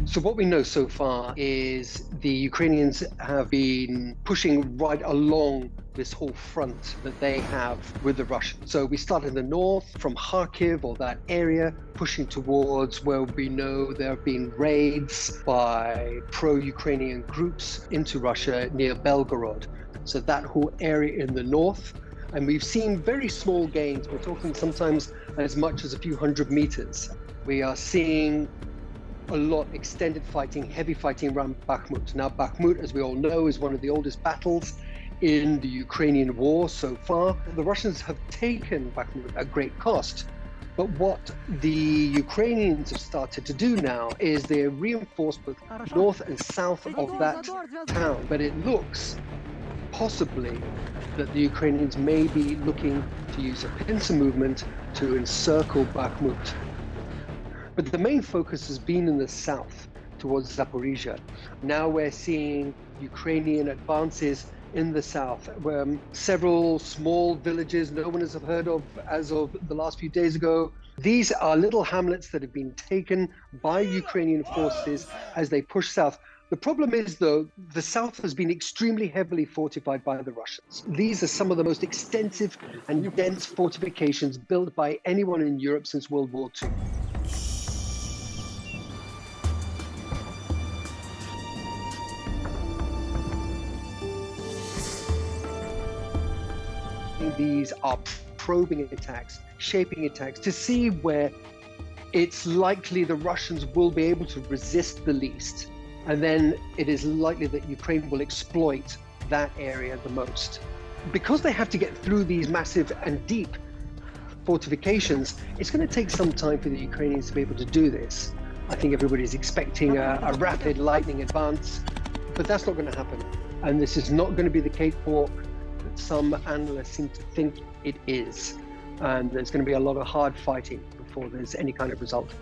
So what we know so far is the Ukrainians have been pushing right along this whole front that they have with the Russians. So we start in the north from Kharkiv or that area, pushing towards where we know there have been raids by pro-Ukrainian groups into Russia near Belgorod. So that whole area in the north. And we've seen very small gains. We're talking sometimes as much as a few hundred meters. We are seeing a lot extended fighting, heavy fighting around Bakhmut. Now, Bakhmut, as we all know, is one of the oldest battles in the Ukrainian war so far. The Russians have taken Bakhmut at great cost. But what the Ukrainians have started to do now is they reinforce both north and south of that town. But it looks possibly that the Ukrainians may be looking to use a pincer movement to encircle Bakhmut. But the main focus has been in the south, towards Zaporizhia. Now we're seeing Ukrainian advances in the south, where several small villages no one has heard of as of the last few days ago. These are little hamlets that have been taken by Ukrainian forces as they push south. The problem is, though, the south has been extremely heavily fortified by the Russians. These are some of the most extensive and dense fortifications built by anyone in Europe since World War II. These are probing attacks, shaping attacks to see where it's likely the Russians will be able to resist the least. And then it is likely that Ukraine will exploit that area the most. Because they have to get through these massive and deep fortifications, it's going to take some time for the Ukrainians to be able to do this. I think everybody's expecting a rapid lightning advance, but that's not going to happen. And this is not going to be the cakewalk that some analysts seem to think it is. And there's going to be a lot of hard fighting before there's any kind of result.